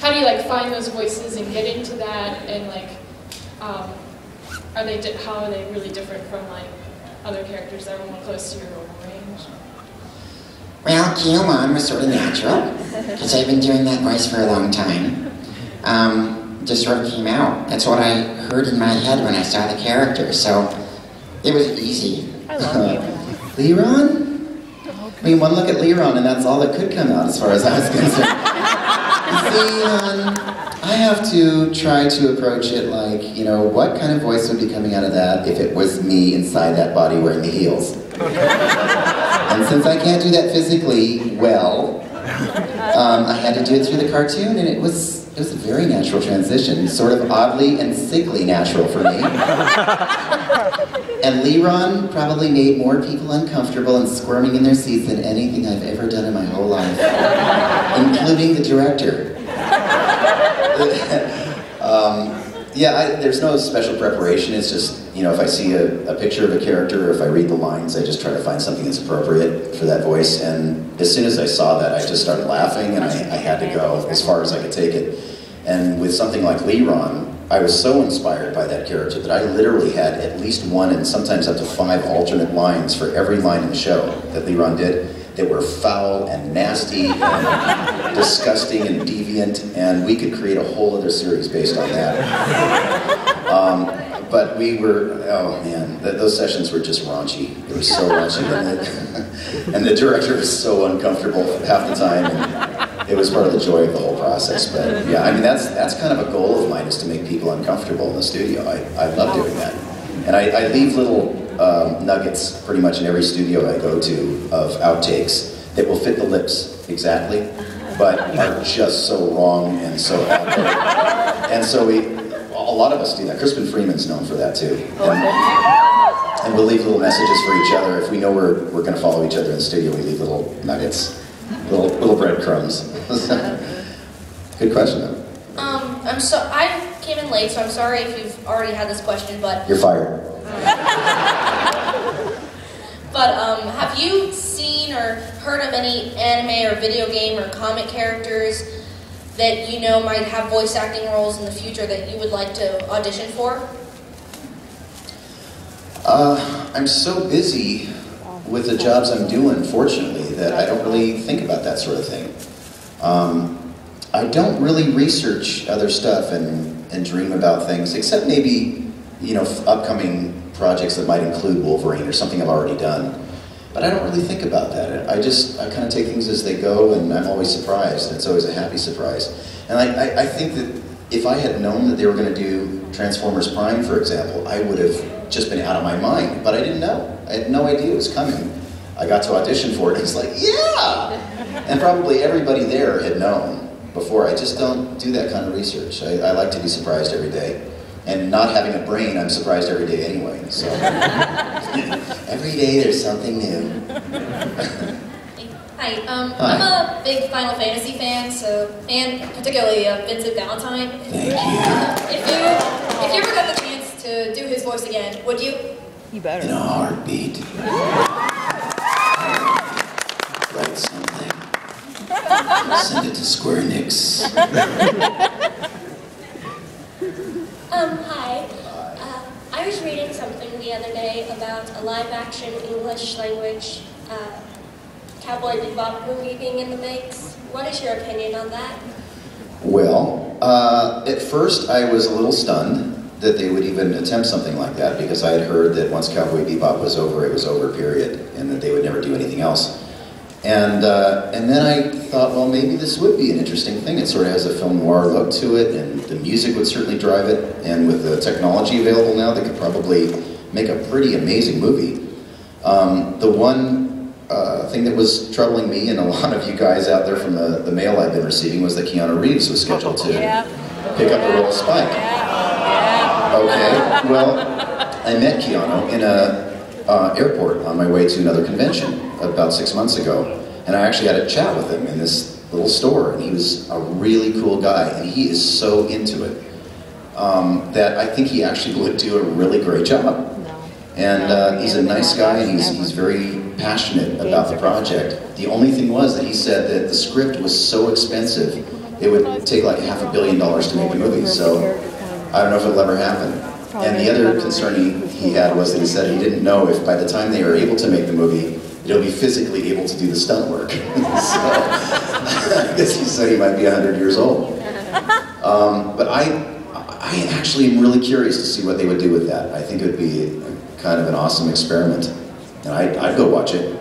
how do you like find those voices and get into that, and like how are they really different from like other characters that are more close to your vocal range? Well, Keelan was sort of natural, because I've been doing that voice for a long time. Just sort of came out. That's what I heard in my head when I saw the character, so it was easy. I love Leron? I mean, one look at Leron and that's all that could come out as far as I was concerned. See, I have to try to approach it like, you know, what kind of voice would be coming out of that if it was me inside that body wearing the heels? And since I can't do that physically well, I had to do it through the cartoon, and it was a very natural transition, sort of oddly and sickly natural for me. And Leron probably made more people uncomfortable and squirming in their seats than anything I've ever done in my whole life, including the director. There's no special preparation. It's just, you know, if I see a picture of a character, or if I read the lines, I just try to find something that's appropriate for that voice. And as soon as I saw that, I just started laughing, and I had to go as far as I could take it. And with something like Leron, I was so inspired by that character that I literally had at least 1 and sometimes up to 5 alternate lines for every line in the show that Leron did that were foul and nasty and disgusting and deviant, and we could create a whole other series based on that. But we were, oh man, those sessions were just raunchy. They were so raunchy, and the director was so uncomfortable half the time, and it was part of the joy of the whole process. But yeah, I mean, that's kind of a goal of mine, is to make people uncomfortable in the studio. I love doing that. And I leave little nuggets pretty much in every studio I go to of outtakes that will fit the lips exactly, but are just so wrong and so awkward. And so a lot of us do that. Crispin Freeman's known for that too. And we'll leave little messages for each other. If we know we're going to follow each other in the studio, we leave little nuggets, little breadcrumbs. Good question though. I came in late, so I'm sorry if you've already had this question, but... You're fired. But have you seen or heard of any anime or video game or comic characters that you know might have voice acting roles in the future that you would like to audition for? I'm so busy with the jobs I'm doing, fortunately, that I don't really think about that sort of thing. I don't really research other stuff and dream about things, except maybe, you know, upcoming projects that might include Wolverine or something I've already done. But I don't really think about that. I kind of take things as they go, and I'm always surprised. It's always a happy surprise. And I think that if I had known that they were going to do Transformers Prime, for example, I would have just been out of my mind. But I didn't know. I had no idea it was coming. I got to audition for it, and it's like, yeah! And probably everybody there had known before. I just don't do that kind of research. I like to be surprised every day. And not having a brain, I'm surprised every day anyway. So every day there's something new. Hi, I'm a big Final Fantasy fan, and particularly Vincent Valentine. Thank you. If you ever got the chance to do his voice again, would you? You better. In a heartbeat. Write something. Send it to Square Enix. Hi. I was reading something the other day about a live-action English language Cowboy Bebop movie being in the mix. What is your opinion on that? Well, at first I was a little stunned that they would even attempt something like that, because I had heard that once Cowboy Bebop was over, it was over, period, and that they would never do anything else. And then I thought, well, maybe this would be an interesting thing. It sort of has a film noir look to it, and the music would certainly drive it. And with the technology available now, they could probably make a pretty amazing movie. The one thing that was troubling me and a lot of you guys out there from the mail I've been receiving was that Keanu Reeves was scheduled to pick up the role of Spike. Okay, well, I met Keanu in a airport on my way to another convention about 6 months ago, and I actually had a chat with him in this little store, and he was a really cool guy, and he is so into it that I think he actually would do a really great job. And he's a nice guy, and he's very passionate about the project. The only thing was that he said that the script was so expensive, it would take like $500 million to make a movie. So I don't know if it'll ever happen. And the other concern he had was that he said he didn't know if by the time they are able to make the movie, he'll be physically able to do the stunt work. So I guess he said he might be 100 years old. But I actually am really curious to see what they would do with that. I think it would be kind of an awesome experiment. And I'd go watch it.